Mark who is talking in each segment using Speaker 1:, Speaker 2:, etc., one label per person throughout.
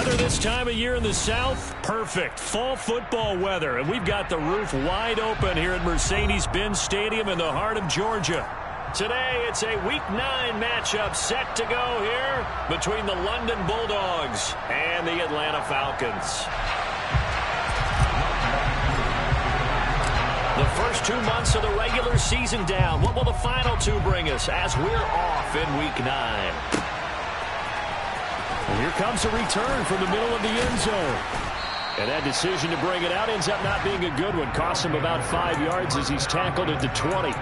Speaker 1: weather this time of year in the South? Perfect. Fall football weather. And we've got the roof wide open here at Mercedes-Benz Stadium in the heart of Georgia. Today, it's a Week 9 matchup set to go here between the London Bulldogs and the Atlanta Falcons. The first 2 months of the regular season down. What will the final 2 bring us as we're off in Week 9? And here comes a return from the middle of the end zone. And that decision to bring it out ends up not being a good one. Costs him about 5 yards as he's tackled at the 20.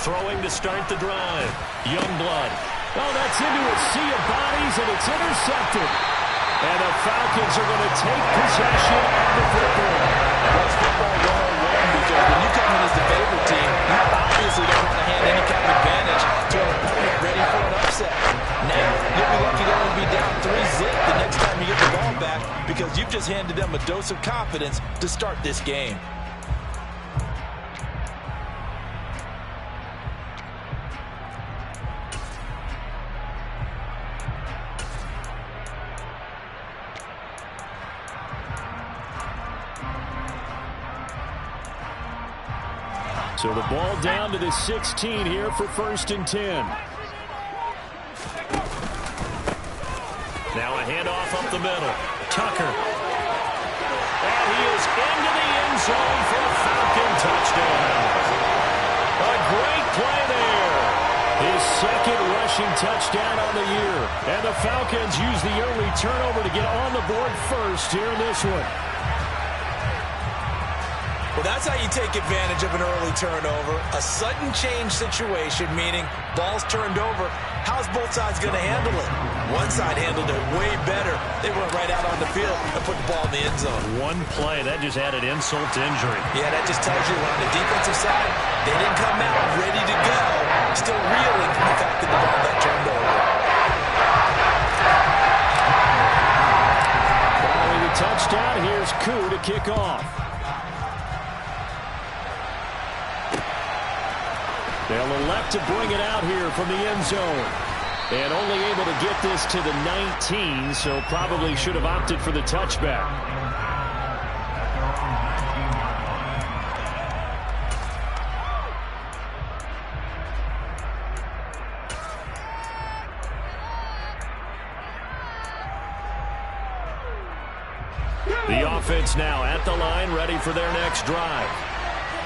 Speaker 1: Throwing to start the drive. Youngblood. Oh, that's into a sea of bodies, and it's intercepted. And the Falcons are going to take possession of the football.
Speaker 2: That's football 101, because when you come in as the favorite team, you obviously don't want to hand any kind of advantage to an opponent ready for an upset. Now, you'll be lucky to only be down 3-zip the next time you get the ball back, because you've just handed them a dose of confidence to start this game.
Speaker 1: So the ball down to the 16 here for 1st and 10. Now a handoff up the middle. Tucker. And he is into the end zone for a Falcon touchdown. A great play there. His 2nd rushing touchdown on the year. And the Falcons use the early turnover to get on the board first here in this one.
Speaker 2: Well, that's how you take advantage of an early turnover. A sudden change situation, meaning ball's turned over. How's both sides going to handle it? One side handled it way better. They went right out on the field and put the ball in the end zone.
Speaker 1: One play, that just added insult to injury.
Speaker 2: Yeah, that just tells you on the defensive side, they didn't come out ready to go. Still reeling from the fact that the ball got turned over.
Speaker 1: Following the touchdown, here's Koo to kick off. They'll elect to bring it out here from the end zone. And only able to get this to the 19, so probably should have opted for the touchback. The offense now at the line, ready for their next drive.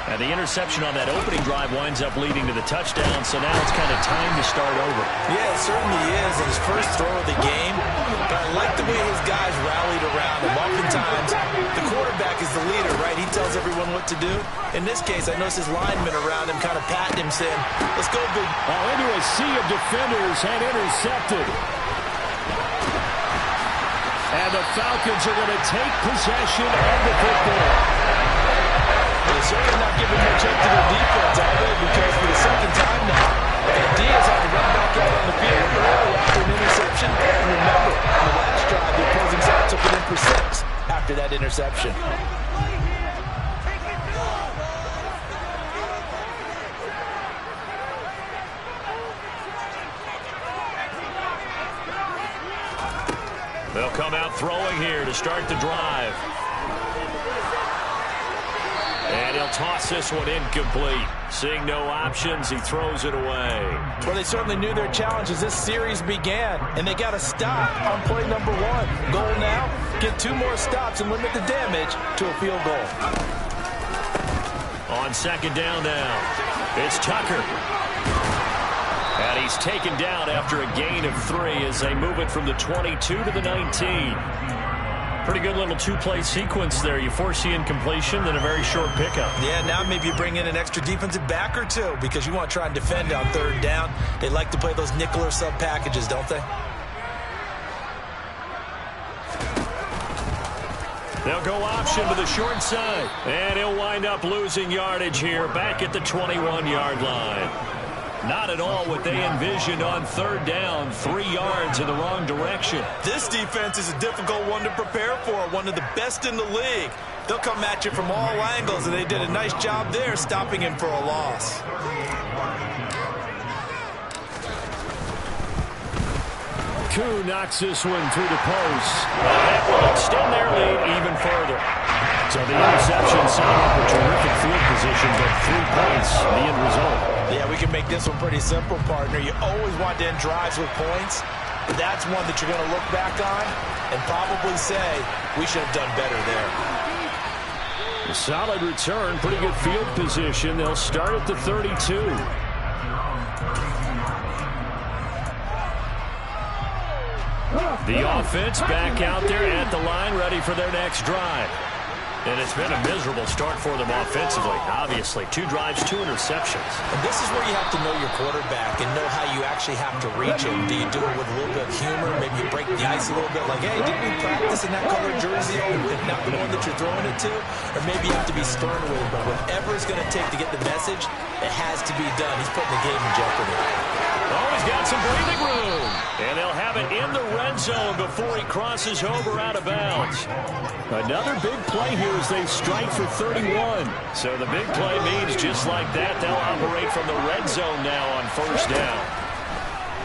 Speaker 1: And the interception on that opening drive winds up leading to the touchdown, so now it's kind of time to start over.
Speaker 2: Yeah, it certainly is. His first throw of the game. But I like the way his guys rallied around him. Oftentimes, the quarterback is the leader, right? He tells everyone what to do. In this case, I noticed his linemen around him kind of patting him, saying, let's go, big.
Speaker 1: Oh, into a sea of defenders and intercepted. And the Falcons are going to take possession of the football.
Speaker 2: They're certainly not giving much up to their defense, are they? Because for the 2nd time now, Diaz had to run back out on the field early after an interception. And remember, on the last drive, the opposing side took it in for 6 after that interception.
Speaker 1: They'll come out throwing here to start the drive. And he'll toss this one incomplete. Seeing no options, he throws it away.
Speaker 2: Well, they certainly knew their challenge as this series began, and they got to stop on play number 1. Goal now, get 2 more stops and limit the damage to a field goal.
Speaker 1: On 2nd down now, it's Tucker. And he's taken down after a gain of 3 as they move it from the 22 to the 19. Pretty good little 2-play sequence there. You force the incompletion, then a very short pickup.
Speaker 2: Yeah, now maybe you bring in an extra defensive back or 2 because you want to try and defend on 3rd down. They like to play those nickel or sub packages, don't they?
Speaker 1: They'll go option to the short side. And he'll wind up losing yardage here back at the 21-yard line. Not at all what they envisioned on third down. 3 yards in the wrong direction.
Speaker 2: This defense is a difficult one to prepare for. One of the best in the league. They'll come at you from all angles, and they did a nice job there stopping him for a loss.
Speaker 1: Koo knocks this one through the post. That will extend their lead even further. So the interception setting up a terrific field position, but 3 points, the end result.
Speaker 2: Yeah, we can make this one pretty simple, partner. You always want to end drives with points. But that's one that you're going to look back on and probably say, we should have done better there.
Speaker 1: A solid return, pretty good field position. They'll start at the 32. The offense back out there at the line, ready for their next drive. And it's been a miserable start for them offensively. Obviously, 2 drives, 2 interceptions.
Speaker 2: And this is where you have to know your quarterback and know how you actually have to reach him. Do you do it with a little bit of humor? Maybe you break the ice a little bit like, hey, didn't we practice in that colored jersey? Not the one that you're throwing it to? Or maybe you have to be stern with him. But whatever it's going to take to get the message, it has to be done. He's putting the game in jeopardy.
Speaker 1: Oh, he's got some breathing room. And they'll have it in the red zone before he crosses over out of bounds. Another big play here as they strike for 31. So the big play means just like that, they'll operate from the red zone now on first down.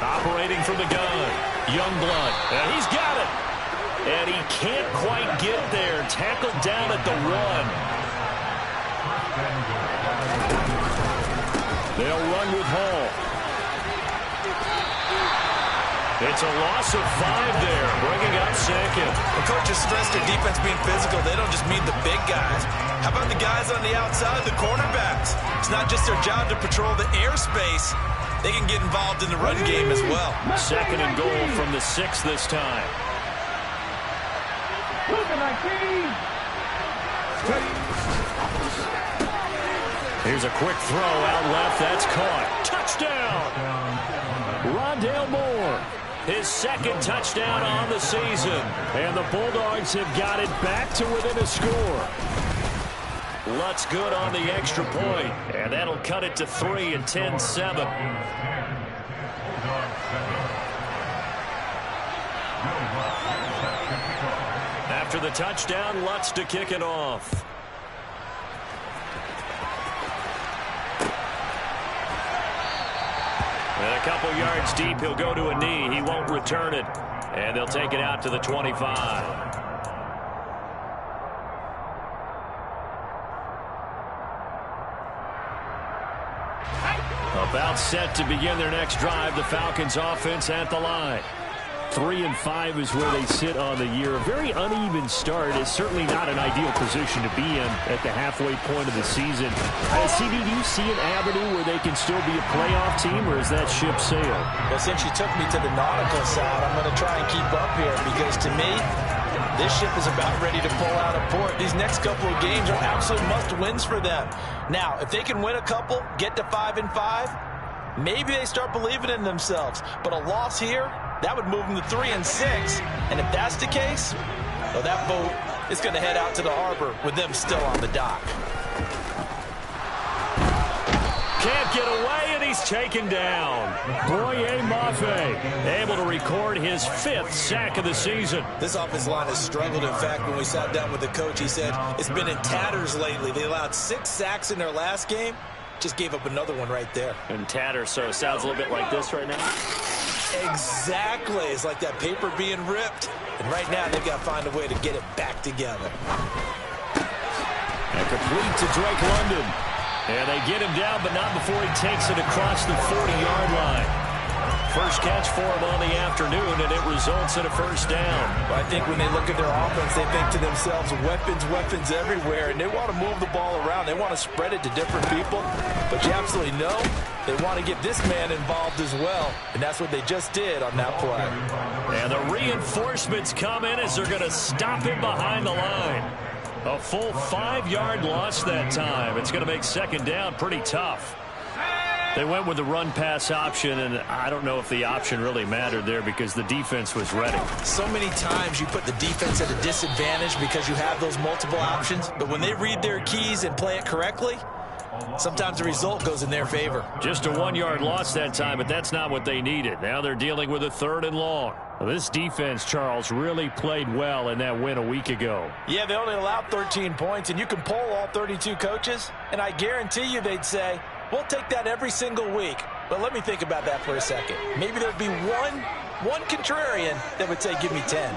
Speaker 1: Operating from the gun, Youngblood. And he's got it. And he can't quite get there. Tackled down at the 1. They'll run with Hall. It's a loss of 5 there, bringing up second.
Speaker 2: The coaches stress their defense being physical. They don't just mean the big guys. How about the guys on the outside, the cornerbacks? It's not just their job to patrol the airspace. They can get involved in the run game as well. 2nd and goal from the 6 this time.
Speaker 1: Here's a quick throw out left. That's caught. Touchdown! Rondale Moore. His 2nd touchdown on the season. And the Bulldogs have got it back to within a score. Lutz good on the extra point. And that'll cut it to 3 and 10-7. After the touchdown, Lutz to kick it off. And a couple yards deep, he'll go to a knee. He won't return it. And they'll take it out to the 25. About set to begin their next drive. The Falcons offense at the line. 3 and 5 is where they sit on the year. A very uneven start. Is certainly not an ideal position to be in at the halfway point of the season. CD, do you see an avenue where they can still be a playoff team, or is that ship sailed?
Speaker 2: Well, since you took me to the nautical side, I'm going to try and keep up here because to me, this ship is about ready to pull out of port. These next couple of games are absolute must-wins for them. Now, if they can win a couple, get to 5 and 5, maybe they start believing in themselves. But a loss here, that would move them to 3 and 6. And if that's the case, well, that boat is going to head out to the harbor with them still on the dock.
Speaker 1: Can't get away, and he's taken down. Boye Mafe able to record his 5th sack of the season.
Speaker 2: This offensive line has struggled. In fact, when we sat down with the coach, he said it's been in tatters lately. They allowed 6 sacks in their last game. Just gave up another one right there.
Speaker 1: In tatters, so it sounds a little bit like this right now.
Speaker 2: Exactly. It's like that paper being ripped. And right now, they've got to find a way to get it back together.
Speaker 1: And complete to Drake London. And they get him down, but not before he takes it across the 40-yard line. First catch for him on the afternoon, and it results in a first down.
Speaker 2: Well, I think when they look at their offense, they think to themselves, weapons, weapons everywhere, and they want to move the ball around. They want to spread it to different people, but you absolutely know they want to get this man involved as well, and that's what they just did on that play.
Speaker 1: And the reinforcements come in as they're going to stop him behind the line. A full 5-yard loss that time. It's going to make second down pretty tough. They went with the run-pass option, and I don't know if the option really mattered there because the defense was ready.
Speaker 2: So many times you put the defense at a disadvantage because you have those multiple options, but when they read their keys and play it correctly, sometimes the result goes in their favor.
Speaker 1: Just a 1-yard loss that time, but that's not what they needed. Now they're dealing with a 3rd and long. Well, this defense, Charles, really played well in that win a week ago.
Speaker 2: Yeah, they only allowed 13 points, and you can poll all 32 coaches, and I guarantee you they'd say, we'll take that every single week. But let me think about that for a second. Maybe there'd be one contrarian that would say, give me 10.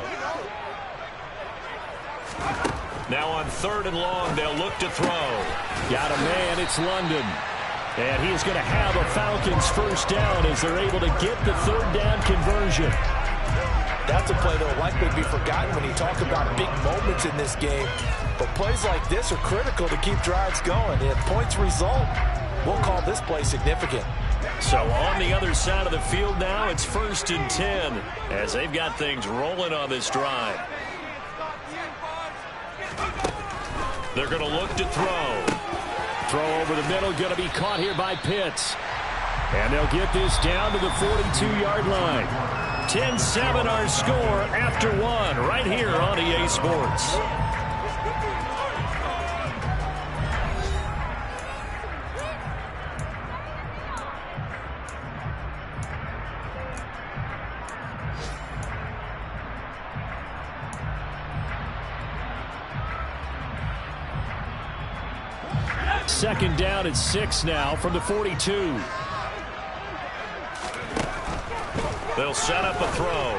Speaker 1: Now on 3rd and long, they'll look to throw. Got a man, it's London. And he's going to have a Falcons first down as they're able to get the 3rd down conversion.
Speaker 2: That's a play that will likely be forgotten when you talk about big moments in this game. But plays like this are critical to keep drives going. And if points result, we'll call this play significant.
Speaker 1: So on the other side of the field now, it's 1st and 10 as they've got things rolling on this drive. They're going to look to throw. Throw over the middle, going to be caught here by Pitts. And they'll get this down to the 42-yard line. 10-7 our score after 1 right here on EA Sports. Second down at 6 now from the 42. They'll set up a throw.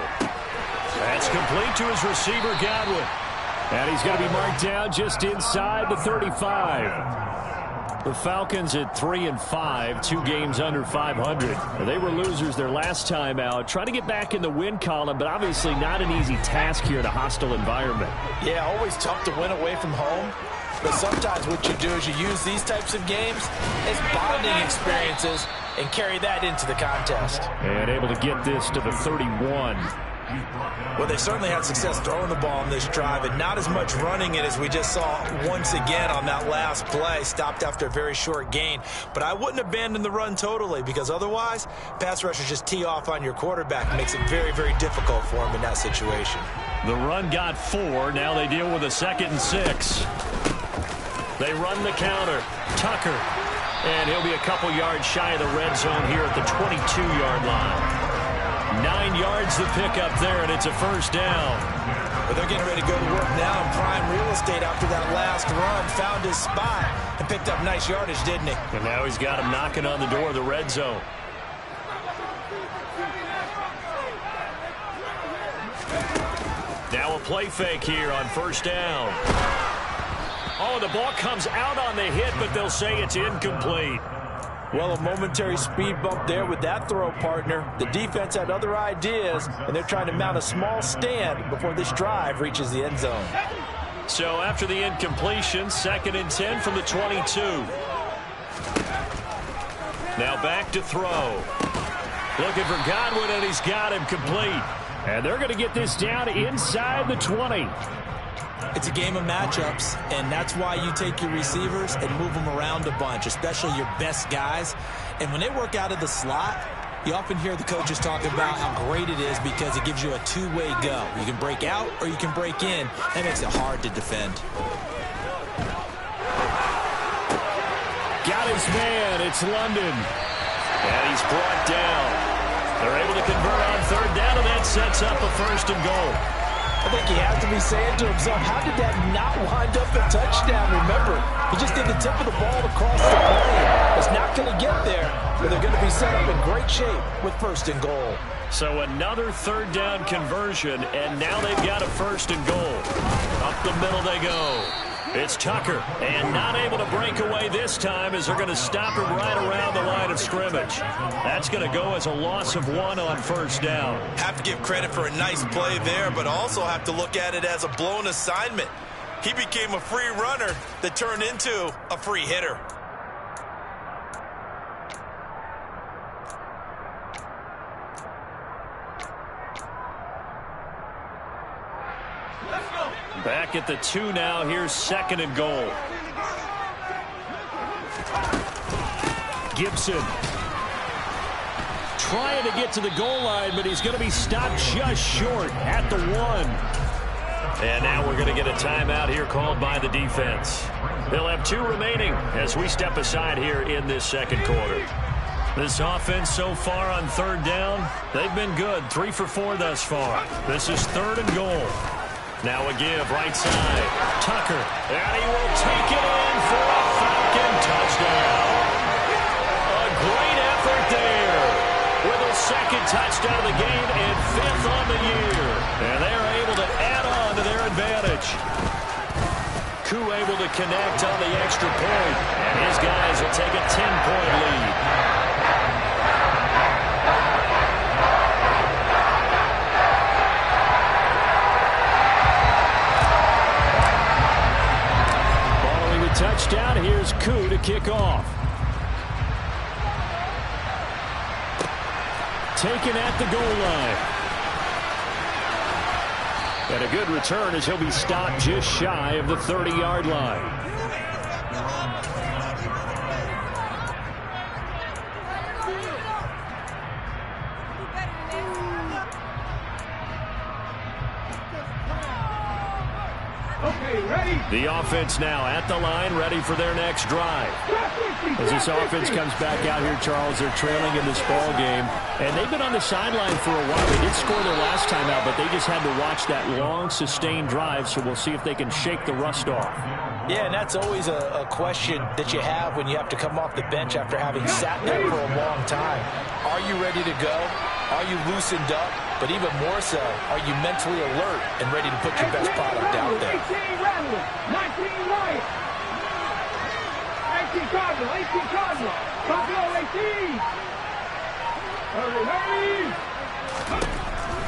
Speaker 1: That's complete to his receiver, Godwin. And he's going to be marked down just inside the 35. The Falcons at 3-5, 2 games under 500. They were losers their last time out, trying to get back in the win column, but obviously not an easy task here in a hostile environment.
Speaker 2: Yeah, always tough to win away from home. But sometimes what you do is you use these types of games as bonding experiences and carry that into the contest.
Speaker 1: And able to get this to the 31.
Speaker 2: Well, they certainly had success throwing the ball on this drive and not as much running it as we just saw once again on that last play. Stopped after a very short gain. But I wouldn't abandon the run totally because otherwise, pass rushers just tee off on your quarterback and makes it very, very difficult for him in that situation.
Speaker 1: The run got 4. Now they deal with a 2nd and 6. They run the counter. Tucker. And he'll be a couple yards shy of the red zone here at the 22-yard line. 9 yards to pick up there, and it's a first down.
Speaker 2: But they're getting ready to go to work now in prime real estate after that last run. Found his spot and picked up nice yardage, didn't he?
Speaker 1: And now he's got him knocking on the door of the red zone. Now a play fake here on first down. Oh, the ball comes out on the hit, but they'll say it's incomplete.
Speaker 2: Well, a momentary speed bump there with that throw, partner. The defense had other ideas, and they're trying to mount a small stand before this drive reaches the end zone.
Speaker 1: So after the incompletion, 2nd and 10 from the 22. Now back to throw. Looking for Godwin, and he's got him complete. And they're going to get this down inside the 20.
Speaker 2: It's a game of matchups, and that's why you take your receivers and move them around a bunch, especially your best guys. And when they work out of the slot, you often hear the coaches talk about how great it is because it gives you a two-way go. You can break out or you can break in. That makes it hard to defend.
Speaker 1: Got his man. It's London. And he's brought down. They're able to convert on 3rd down, and that sets up a 1st and goal.
Speaker 2: I think he has to be saying to himself, how did that not wind up a touchdown? Remember, he just did the tip of the ball across the plane. It's not going to get there, but they're going to be set up in great shape with 1st and goal.
Speaker 1: So another 3rd down conversion, and now they've got a 1st and goal. Up the middle they go. It's Tucker, and not able to break away this time as they're going to stop him right around the line of scrimmage. That's going to go as a loss of 1 on 1st down.
Speaker 2: Have to give credit for a nice play there, but also have to look at it as a blown assignment. He became a free runner that turned into a free hitter.
Speaker 1: Back at the 2 now. Here's 2nd and goal. Gibson trying to get to the goal line, but he's going to be stopped just short at the 1. And now we're going to get a timeout here called by the defense. They'll have 2 remaining as we step aside here in this second quarter. This offense so far on third down, they've been good. 3 for 4 thus far. This is 3rd and goal. Now a give right side. Tucker. And he will take it in for a Falcon touchdown. A great effort there. With a 2nd touchdown of the game and 5th on the year. And they're able to add on to their advantage. Koo able to connect on the extra point. And his guys will take a 10-point lead. Touchdown. Here's Koo to kick off. Taken at the goal line. And a good return as he'll be stopped just shy of the 30-yard line. The offense now at the line, ready for their next drive. As this offense comes back out here, Charles, they're trailing in this ball game, and they've been on the sideline for a while. They did score their last time out, but they just had to watch that long, sustained drive, so we'll see if they can shake the rust off.
Speaker 2: Yeah, and that's always a question that you have when you have to come off the bench after having sat there for a long time. Are you ready to go? Are you loosened up? But even more so, are you mentally alert and ready to put your best product out there?
Speaker 3: 18 Redwood, 19 White, 18 Cardinal, 18 Cardinal, Buffalo 18. Hurry, hurry.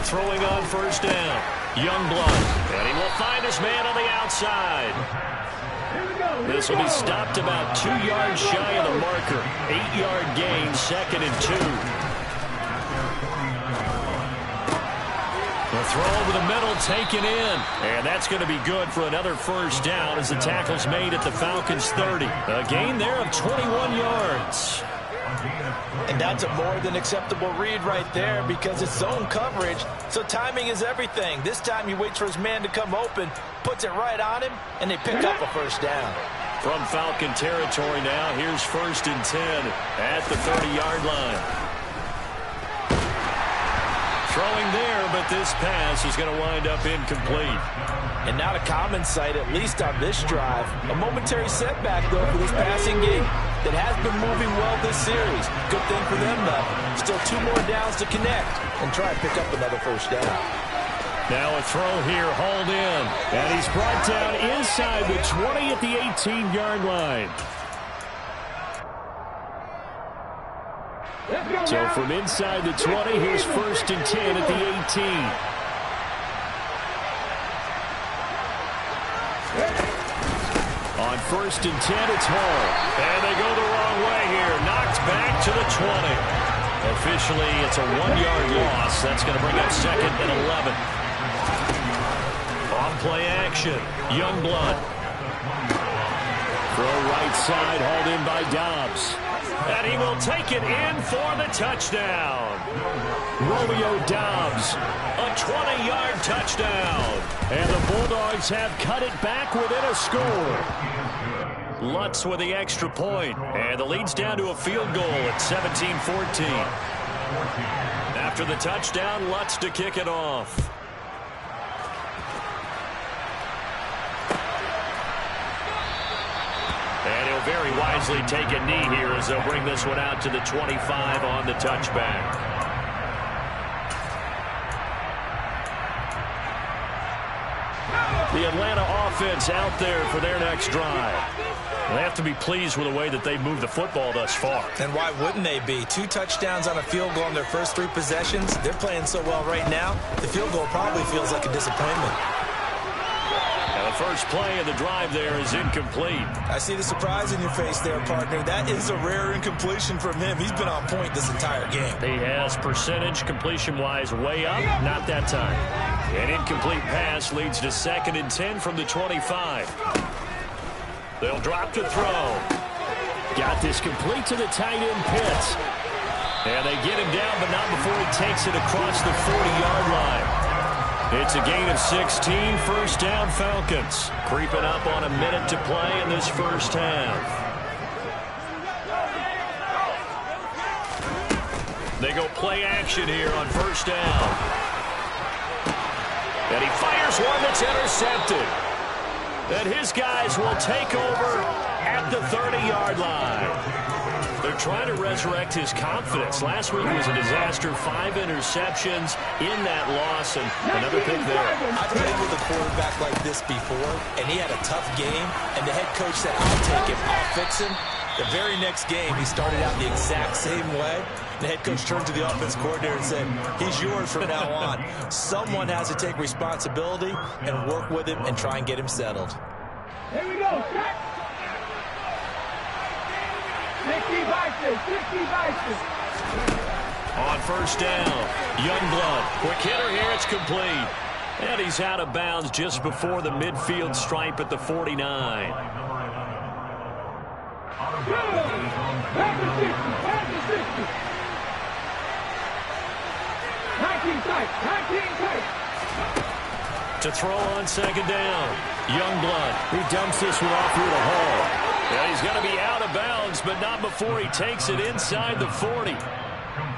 Speaker 1: Throwing on first down. Youngblood. And he will find his man on the outside. This will be stopped about 2 yards shy of the marker. 8-yard gain, 2nd and 2. The throw over the middle taken in. And that's going to be good for another first down as the tackle's made at the Falcons' 30. A gain there of 21 yards.
Speaker 2: And that's a more than acceptable read right there because it's zone coverage, so timing is everything. This time he waits for his man to come open, puts it right on him, and they pick up a first down.
Speaker 1: From Falcon territory now, here's 1st and 10 at the 30-yard line. Throwing there, but this pass is going to wind up incomplete.
Speaker 2: And not a common sight, at least on this drive. A momentary setback, though, for this passing game that has been moving well this series. Good thing for them, though. Still 2 more downs to connect and try and pick up another first down.
Speaker 1: Now a throw here, hauled in. And he's brought down inside the 20 at the 18-yard line. So from inside the 20, here's 1st and 10 at the 18. On 1st and 10, it's Hall. And they go the wrong way here. Knocked back to the 20. Officially, it's a 1-yard loss. That's going to bring up 2nd and 11. On play action, Youngblood. Throw right side, hauled in by Dobbs. And he will take it in for the touchdown. Romeo Dobbs, a 20-yard touchdown. And the Bulldogs have cut it back within a score. Lutz with the extra point. And the lead's down to a field goal at 17-14. After the touchdown, Lutz to kick it off. And he'll very wisely take a knee here as they'll bring this one out to the 25 on the touchback. The Atlanta offense out there for their next drive. They have to be pleased with the way that they've moved the football thus far.
Speaker 2: And why wouldn't they be? 2 touchdowns on a field goal in their first 3 possessions. They're playing so well right now, the field goal probably feels like a disappointment.
Speaker 1: And the first play of the drive there is incomplete.
Speaker 2: I see the surprise in your face there, partner. That is a rare incompletion from him. He's been on point this entire game.
Speaker 1: He has percentage completion-wise way up, not that time. An incomplete pass leads to 2nd and 10 from the 25. They'll drop to throw. Got this complete to the tight end Pitts. And they get him down, but not before he takes it across the 40-yard line. It's a gain of 16, first down Falcons. Creeping up on a minute to play in this first half. They go play action here on first down. And he fires one that's intercepted. And his guys will take over at the 30-yard line. They're trying to resurrect his confidence. Last week was a disaster. 5 interceptions in that loss, and another pick there.
Speaker 2: I've played with a quarterback like this before, and he had a tough game, and the head coach said, I'll take him, I'll fix him. The very next game, he started out the exact same way. The head coach turned to the offense coordinator and said, he's yours from now on. Someone has to take responsibility and work with him and try and get him settled.
Speaker 3: Here we go, set. 60 Vices, 60 Vices.
Speaker 1: On first down, Youngblood. Quick hitter here, it's complete. And he's out of bounds just before the midfield stripe at the 49.
Speaker 3: Good. Back to 60, back to 60. 19 tight, 19 tight.
Speaker 1: To throw on second down, Youngblood. He dumps this one off here to Hall. Yeah, he's going to be out of bounds, but not before he takes it inside the 40.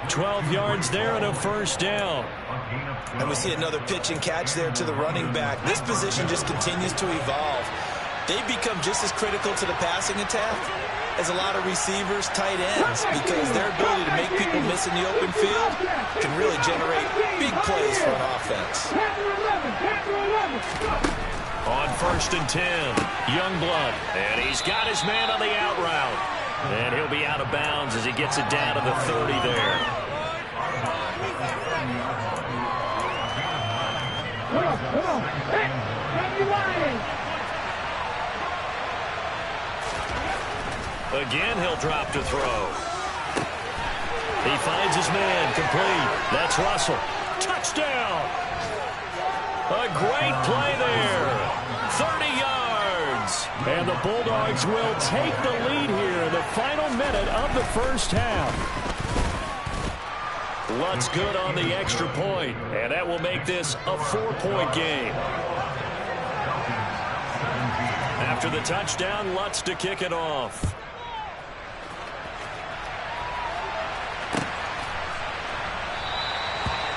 Speaker 1: 12 yards there and a first down.
Speaker 2: And we see another pitch and catch there to the running back. This position just continues to evolve. They become just as critical to the passing attack as a lot of receivers, tight ends, because their ability to make people miss in the open field can really generate big plays for an offense.
Speaker 1: On first and 10, Youngblood, and he's got his man on the out route. And he'll be out of bounds as he gets it down to the 30 there.
Speaker 3: Come on.
Speaker 1: Again, he'll drop to throw. He finds his man, complete. That's Russell. Touchdown! A great play there. 30 yards. And the Bulldogs will take the lead here in the final minute of the first half. Lutz good on the extra point, and that will make this a 4-point game. After the touchdown, Lutz to kick it off.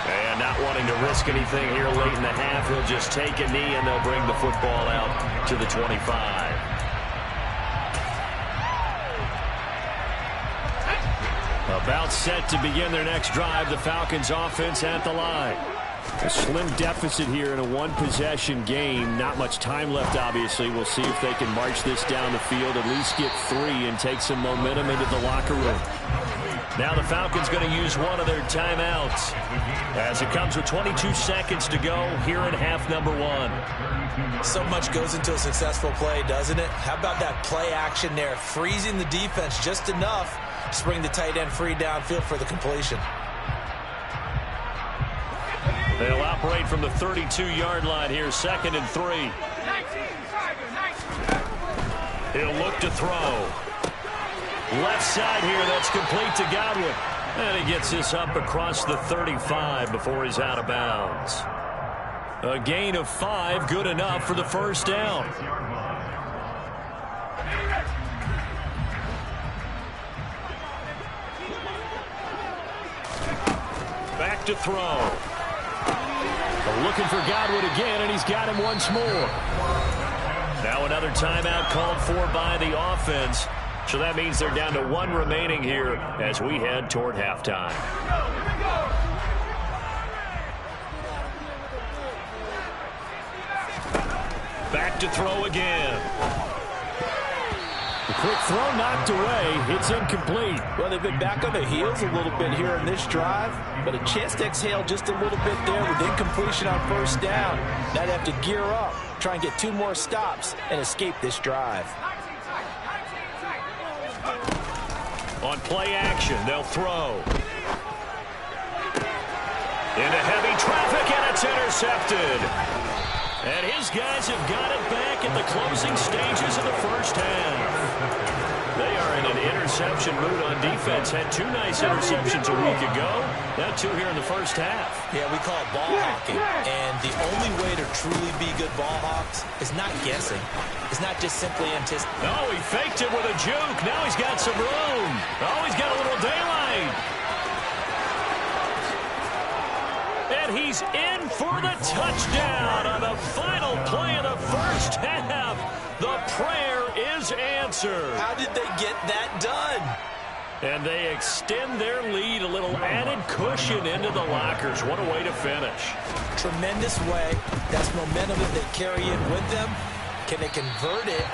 Speaker 1: And not wanting to risk anything here late in the half, he'll just take a knee, and they'll bring the football out to the 25. About set to begin their next drive, the Falcons offense at the line. A slim deficit here in a one-possession game. Not much time left, obviously. We'll see if they can march this down the field, at least get 3 and take some momentum into the locker room. Now the Falcons going to use one of their timeouts as it comes with 22 seconds to go here in half number 1.
Speaker 2: So much goes into a successful play, doesn't it? How about that play action there, freezing the defense just enough to bring the tight end free downfield for the completion.
Speaker 1: They'll operate from the 32-yard line here, 2nd and 3. He'll look to throw. Left side here, that's complete to Godwin. And he gets this up across the 35 before he's out of bounds. A gain of 5, good enough for the first down. Back to throw. Looking for Godwin again, and he's got him once more. Now another timeout called for by the offense. So that means they're down to 1 remaining here as we head toward halftime. Back to throw again. The quick throw knocked away. It's incomplete.
Speaker 2: Well, they've been back on their heels a little bit here in this drive, but a chance to exhale just a little bit there with incompletion on first down. Now they have to gear up, try and get 2 more stops, and escape this drive.
Speaker 1: On play action, they'll throw. Into heavy traffic, and it's intercepted. And his guys have got it back at the closing stages of the first half. They are in an interception mood on defense. Had 2 nice interceptions a week ago. Now 2 here in the first half.
Speaker 2: Yeah, we call it ball hawking. And the only way to truly be good ball hawks is not guessing. It's not just simply anticipating.
Speaker 1: Oh, he faked it with a juke. Now he's got some room. Oh, he's got a little daylight. And he's in for the touchdown on the final play of the first half. The prayer is answered.
Speaker 2: How did they get that done?
Speaker 1: And they extend their lead, a little added cushion into the lockers. What a way to finish.
Speaker 2: Tremendous way. That's momentum that they carry in with them. Can they convert it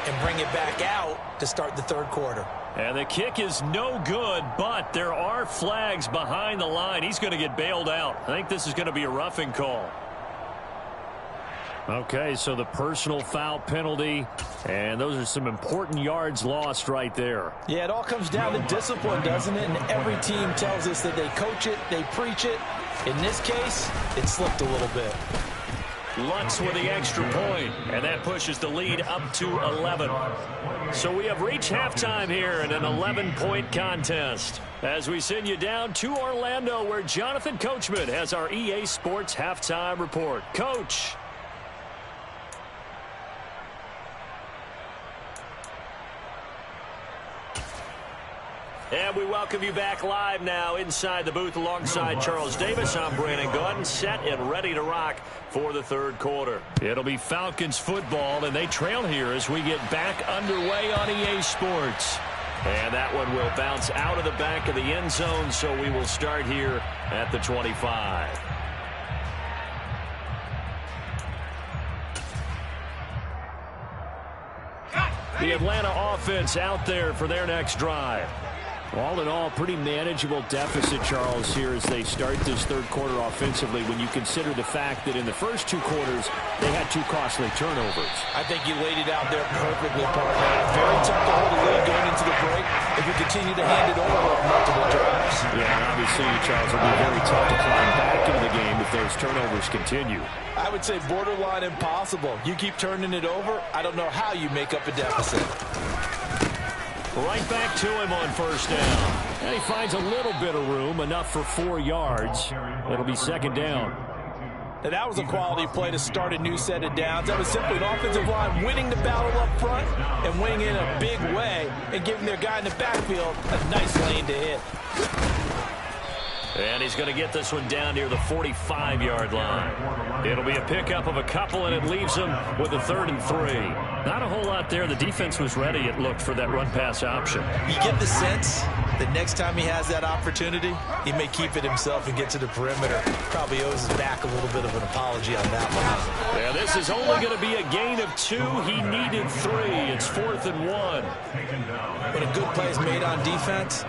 Speaker 2: and bring it back out to start the third quarter?
Speaker 1: And the kick is no good, but there are flags behind the line. He's going to get bailed out. I think this is going to be a roughing call. Okay, so the personal foul penalty, and those are some important yards lost right there.
Speaker 2: Yeah, it all comes down to discipline, doesn't it? And every team tells us that they coach it, they preach it. In this case, it slipped a little bit.
Speaker 1: Lutz with the extra point, and that pushes the lead up to 11. So we have reached halftime here in an 11-point contest. As we send you down to Orlando, where Jonathan Coachman has our EA Sports halftime report. Coach. And we welcome you back live now inside the booth alongside Charles Davis. I'm Brandon Gordon, set and ready to rock for the third quarter. It'll be Falcons football, and they trail here as we get back underway on EA Sports. And that one will bounce out of the back of the end zone, so we will start here at the 25. The Atlanta offense out there for their next drive. All in all, pretty manageable deficit, Charles, here as they start this third quarter offensively when you consider the fact that in the first 2 quarters, they had 2 costly turnovers.
Speaker 2: I think you laid it out there perfectly, partner. Very tough to hold a lead going into the break if you continue to hand it over on multiple drives.
Speaker 1: Yeah, and obviously, Charles, it'll be very tough to climb back into the game if those turnovers continue.
Speaker 2: I would say borderline impossible. You keep turning it over, I don't know how you make up a deficit.
Speaker 1: Right back to him on first down. And he finds a little bit of room, enough for 4 yards. It'll be second down.
Speaker 2: Now that was a quality play to start a new set of downs. That was simply an offensive line winning the battle up front and winning in a big way and giving their guy in the backfield a nice lane to hit.
Speaker 1: And he's going to get this one down near the 45-yard line. It'll be a pickup of a couple, and it leaves him with a 3rd and 3. Not a whole lot there. The defense was ready, it looked, for that run-pass option.
Speaker 2: You get the sense that next time he has that opportunity, he may keep it himself and get to the perimeter. Probably owes his back a little bit of an apology on that one.
Speaker 1: Yeah, this is only going to be a gain of 2. He needed 3. It's 4th and 1.
Speaker 2: When a good play is made on defense,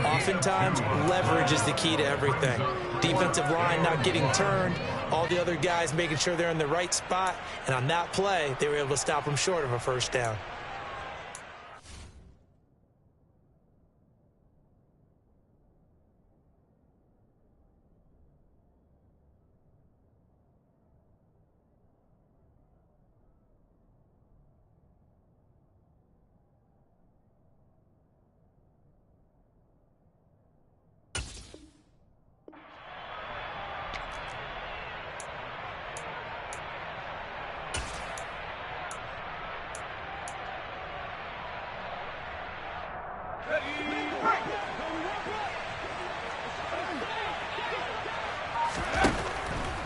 Speaker 2: oftentimes leverage is the key to everything. Defensive line not getting turned, all the other guys making sure they're in the right spot, and on that play, they were able to stop them short of a first down.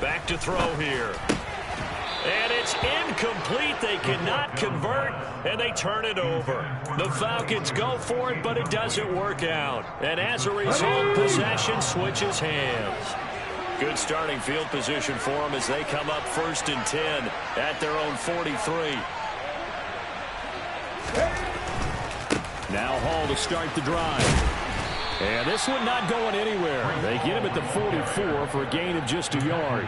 Speaker 1: Back to throw here. And it's incomplete. They cannot convert, and they turn it over. The Falcons go for it, but it doesn't work out. And as a result, possession switches hands. Good starting field position for them as they come up 1st and 10 at their own 43. Now Hall to start the drive. And this one not going anywhere. They get him at the 44 for a gain of just a yard.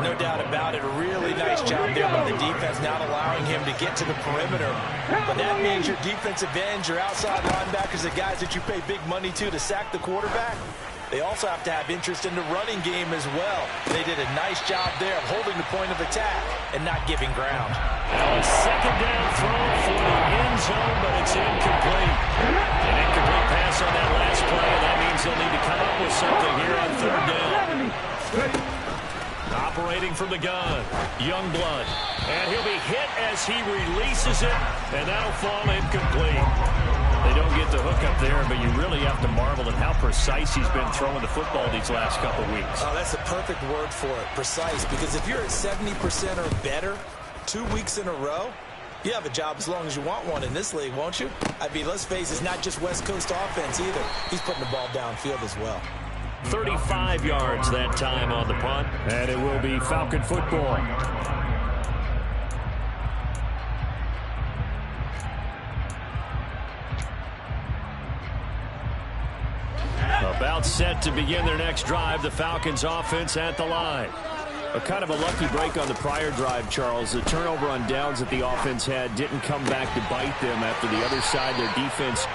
Speaker 2: No doubt about it. A really nice job there by the defense, not allowing him to get to the perimeter. But that means your defensive ends, your outside linebackers, the guys that you pay big money to sack the quarterback, They also have to have interest in the running game as well. They did a nice job there of holding the point of attack and not giving ground.
Speaker 1: Now a second down throw for the end zone, but it's incomplete. An incomplete pass on that last play, and that means they'll need to come up with something here on third down. Operating from the gun, Youngblood. And he'll be hit as he releases it, and that'll fall incomplete. They don't get the hook up there, but you really have to marvel at how precise he's been throwing the football these last couple weeks.
Speaker 2: Oh, that's the perfect word for it, precise, because if you're at 70% or better 2 weeks in a row, you have a job as long as you want one in this league, won't you? I mean, let's face it, it's not just West Coast offense either. He's putting the ball downfield as well.
Speaker 1: 35 yards that time on the punt, and it will be Falcon football. About set to begin their next drive, the Falcons offense at the line. A kind of a lucky break on the prior drive, Charles. The turnover on downs that the offense had didn't come back to bite them after the other side. Their defense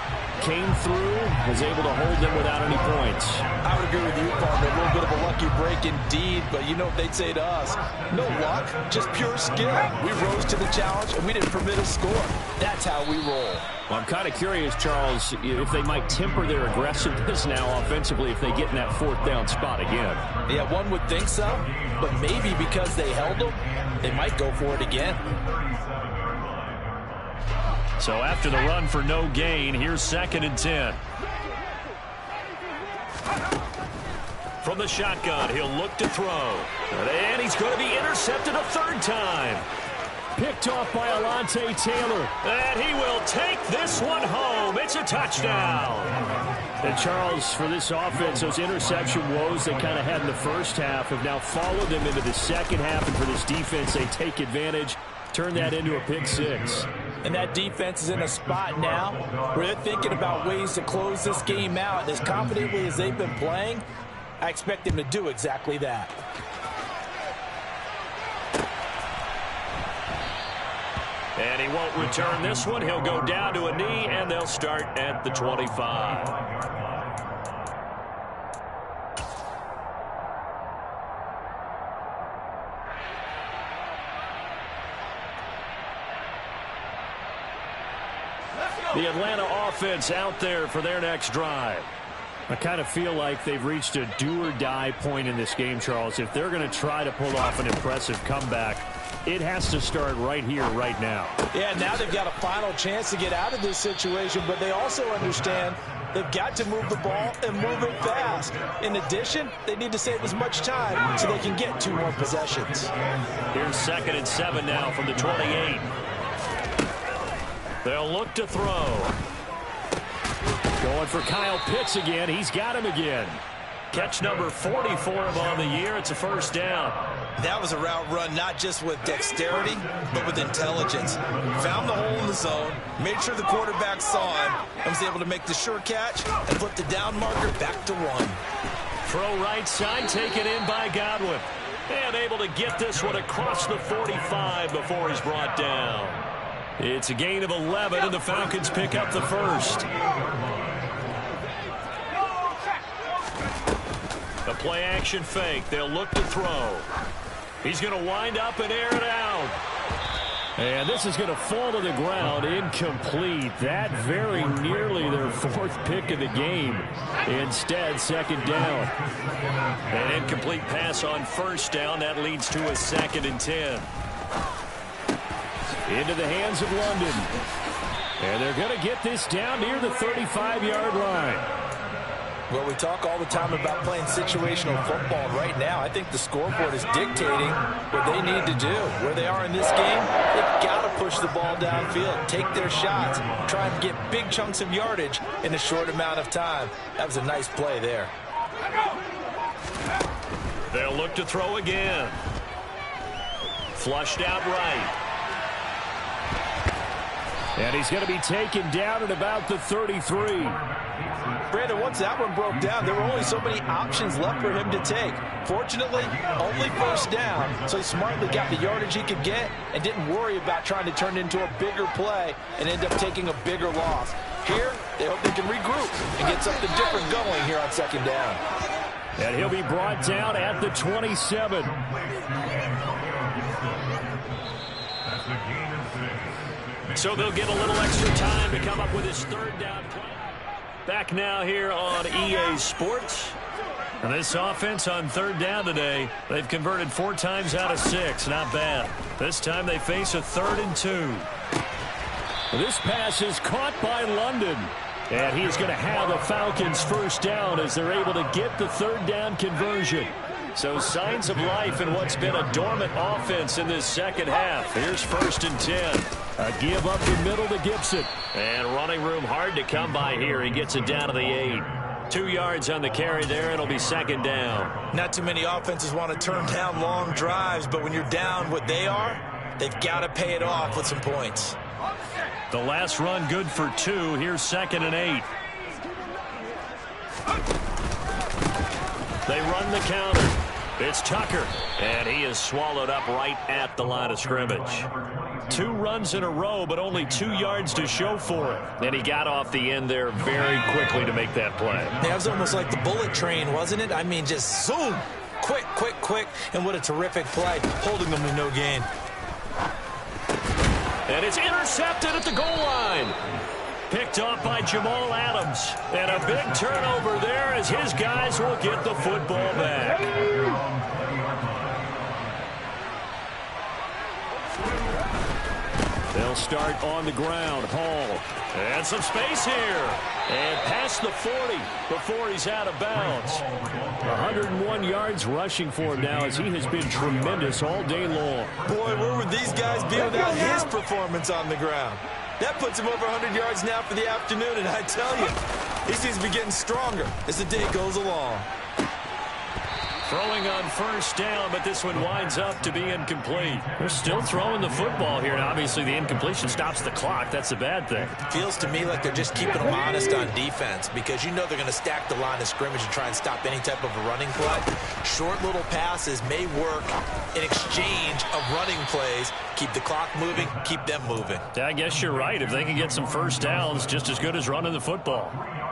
Speaker 1: came through, was able to hold them without any points.
Speaker 2: I would agree with you, partner. A little bit of a lucky break indeed, but you know what they'd say to us? No luck, just pure skill. We rose to the challenge, and we didn't permit a score. That's how we roll.
Speaker 1: Well, I'm kind of curious, Charles, if they might temper their aggressiveness now offensively if they get in that fourth down spot again.
Speaker 2: Yeah, one would think so, but maybe because they held them, they might go for it again.
Speaker 1: So after the run for no gain, here's 2nd and 10. From the shotgun, he'll look to throw. And he's going to be intercepted a third time. Picked off by Alontae Taylor. And he will take this one home. It's a touchdown. And Charles, for this offense, those interception woes they kind of had in the first half have now followed them into the second half. And for this defense, they take advantage, turn that into a pick six.
Speaker 2: And that defense is in a spot now where they're thinking about ways to close this game out. As confidently as they've been playing, I expect them to do exactly that.
Speaker 1: And he won't return this one. He'll go down to a knee, and they'll start at the 25. The Atlanta offense out there for their next drive. I kind of feel like they've reached a do-or-die point in this game, Charles. If they're going to try to pull off an impressive comeback, it has to start right here, right now.
Speaker 2: Yeah, now they've got a final chance to get out of this situation, but they also understand they've got to move the ball and move it fast. In addition, they need to save as much time so they can get 2 more possessions.
Speaker 1: Here's 2nd and 7 now from the 28. They'll look to throw. Going for Kyle Pitts again. He's got him again. Catch number 44 on the year. It's a first down.
Speaker 2: That was a route run not just with dexterity, but with intelligence. Found the hole in the zone, made sure the quarterback saw him, and was able to make the sure catch and flip the down marker back to 1.
Speaker 1: Throw right side, taken in by Godwin. And able to get this one across the 45 before he's brought down. It's a gain of 11, and the Falcons pick up the first. The play action fake. They'll look to throw. He's going to wind up and air it out. And this is going to fall to the ground. Incomplete. That very nearly their 4th pick of the game. Instead, 2nd down. An incomplete pass on first down. That leads to a 2nd and 10. Into the hands of London. And they're going to get this down near the 35-yard line.
Speaker 2: Well, we talk all the time about playing situational football. Right now, I think the scoreboard is dictating what they need to do. Where they are in this game, they've got to push the ball downfield, take their shots, try and get big chunks of yardage in a short amount of time. That was a nice play there.
Speaker 1: They'll look to throw again. Flushed out right. And he's going to be taken down at about the 33.
Speaker 2: Brandon, once that one broke down, there were only so many options left for him to take. Fortunately, only first down, so he smartly got the yardage he could get and didn't worry about trying to turn it into a bigger play and end up taking a bigger loss. Here, they hope they can regroup and get something different going here on second down.
Speaker 1: And he'll be brought down at the 27. So they'll get a little extra time to come up with his third down play. Back now here on EA Sports. And this offense on third down today, they've converted 4 times out of 6. Not bad. This time they face a 3rd and 2. This pass is caught by London. And he's going to have the Falcons first down as they're able to get the third down conversion. So signs of life in what's been a dormant offense in this second half. Here's 1st and 10. A give up the middle to Gibson. And running room hard to come by here. He gets it down to the 8. 2 yards on the carry there. It'll be 2nd down.
Speaker 2: Not too many offenses want to turn down long drives, but when you're down what they are, they've got to pay it off with some points.
Speaker 1: The last run good for 2. Here's 2nd and 8. They run the counter. It's Tucker. And he is swallowed up right at the line of scrimmage. 2 runs in a row, but only 2 yards to show for it. And he got off the end there very quickly to make that play.
Speaker 2: That was almost like the bullet train, wasn't it? I mean, just zoom. Quick, quick, quick. And what a terrific play, holding them to no gain.
Speaker 1: And it's intercepted at the goal line. Picked off by Jamal Adams. And a big turnover there as his guys will get the football back. They'll start on the ground. Hall. And some space here. And past the 40 before he's out of bounds. 101 yards rushing for him now as he has been tremendous all day long.
Speaker 2: Boy, where would these guys be without his performance on the ground? That puts him over 100 yards now for the afternoon, and I tell you, he seems to be getting stronger as the day goes along.
Speaker 1: Throwing on first down, but this one winds up to be incomplete. They're still throwing the football here, and obviously the incompletion stops the clock. That's a bad thing.
Speaker 2: Feels to me like they're just keeping them honest on defense because you know they're going to stack the line of scrimmage and try and stop any type of a running play. Short little passes may work in exchange of running plays. Keep the clock moving, keep them moving.
Speaker 1: Yeah, I guess you're right. If they can get some first downs, just as good as running the football.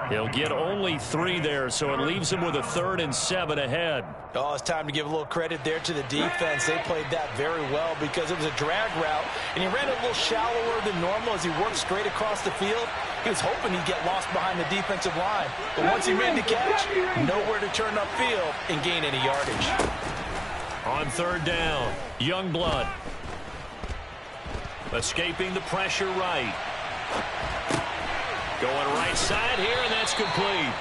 Speaker 1: He'll get only 3 there, so it leaves him with a 3rd and 7 ahead.
Speaker 2: Oh, it's time to give a little credit there to the defense. They played that very well because it was a drag route, and he ran it a little shallower than normal as he worked straight across the field. He was hoping he'd get lost behind the defensive line, but once he made the catch, nowhere to turn upfield and gain any yardage.
Speaker 1: On 3rd down, Youngblood. Escaping the pressure right. Going right side here, and that's complete.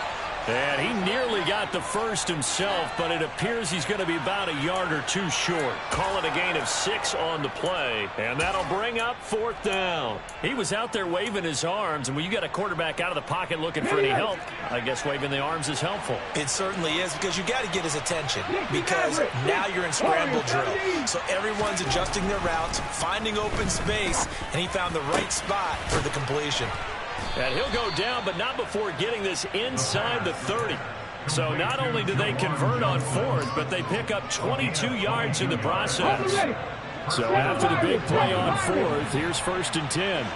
Speaker 1: And he nearly got the first himself, but it appears he's going to be about a yard or 2 short. Call it a gain of 6 on the play, and that'll bring up 4th down. He was out there waving his arms, and when you got a quarterback out of the pocket looking for any help, I guess waving the arms is helpful.
Speaker 2: It certainly is because you got to get his attention because now you're in scramble drill. So everyone's adjusting their routes, finding open space, and he found the right spot for the completion.
Speaker 1: And he'll go down, but not before getting this inside the 30. So not only do they convert on 4th, but they pick up 22 yards in the process. So after the big play on 4th, here's 1st and 10.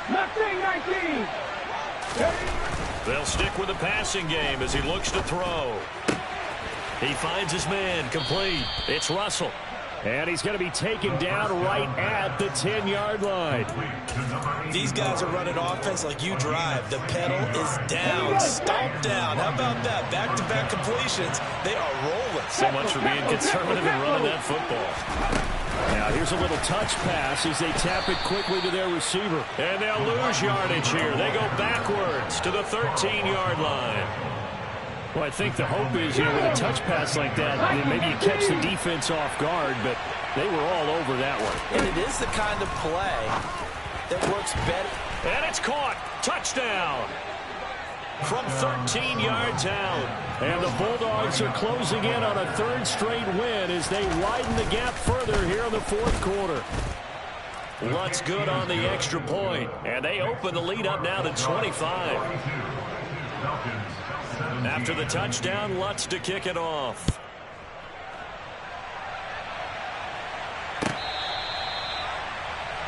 Speaker 3: 19.
Speaker 1: They'll stick with the passing game as he looks to throw. He finds his man, complete. It's Russell. And he's going to be taken down right at the 10-yard line.
Speaker 2: These guys are running offense like you drive. The pedal is down, stomped down. How about that? Back-to-back completions. They are rolling.
Speaker 1: So much for being conservative and running that football. Now here's a little touch pass as they tap it quickly to their receiver. And they'll lose yardage here. They go backwards to the 13-yard line. Well, I think the hope is, with a touch pass like that, maybe you catch the defense off guard, but they were all over that one.
Speaker 2: And it is the kind of play that works better.
Speaker 1: And it's caught. Touchdown. From 13 yards out. And the Bulldogs are closing in on a 3rd straight win as they widen the gap further here in the 4th quarter. Lutz good on the extra point. And they open the lead up now to 25. After the touchdown, Lutz to kick it off.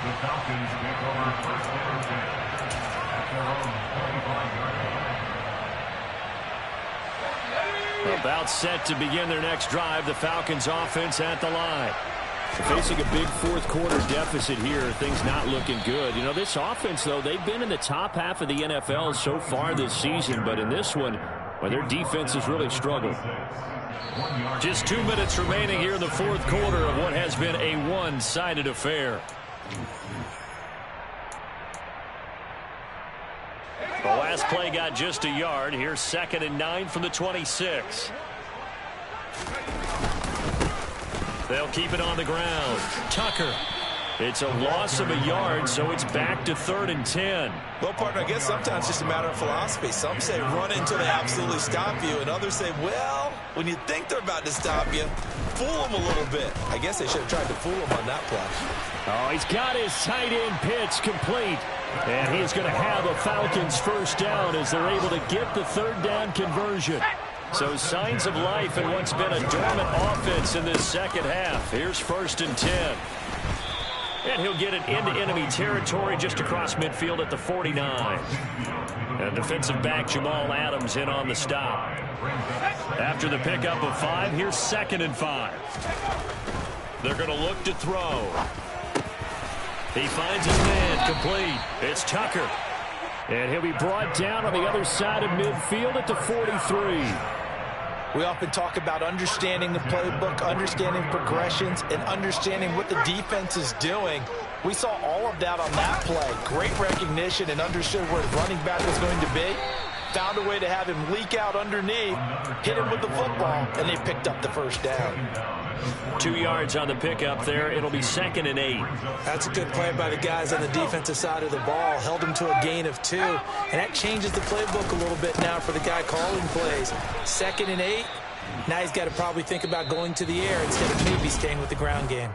Speaker 3: The Falcons take over 1st and 10.
Speaker 1: About set to begin their next drive, the Falcons offense at the line. Facing a big fourth quarter deficit here, things not looking good. You know, this offense, though, they've been in the top half of the NFL so far this season, but in this one, well, their defense has really struggled. Just 2 minutes remaining here in the fourth quarter of what has been a one-sided affair. The last play got just a yard. Here's 2nd and 9 from the 26. They'll keep it on the ground. Tucker. It's a loss of a yard, so it's back to 3rd and 10.
Speaker 2: Well, partner, I guess sometimes it's just a matter of philosophy. Some say run until they absolutely stop you, and others say, well, when you think they're about to stop you, fool them a little bit. I guess they should have tried to fool them on that play.
Speaker 1: Oh, he's got his tight end pitch complete. And he's going to have a Falcons first down as they're able to get the 3rd down conversion. So signs of life in what's been a dormant offense in this second half. Here's 1st and 10. And he'll get it into enemy territory just across midfield at the 49. And defensive back Jamal Adams in on the stop. After the pickup of 5, here's 2nd and 5. They're going to look to throw. He finds his man complete. It's Tucker. And he'll be brought down on the other side of midfield at the 43.
Speaker 2: We often talk about understanding the playbook, understanding progressions, and understanding what the defense is doing. We saw all of that on that play. Great recognition and understood where his running back was going to be. Found a way to have him leak out underneath, hit him with the football, and they picked up the first down.
Speaker 1: 2 yards on the pickup there. It'll be 2nd and 8.
Speaker 4: That's a good play by the guys on the defensive side of the ball. Held him to a gain of 2. And that changes the playbook a little bit now for the guy calling plays. 2nd and 8. Now he's got to probably think about going to the air instead of maybe staying with the ground game.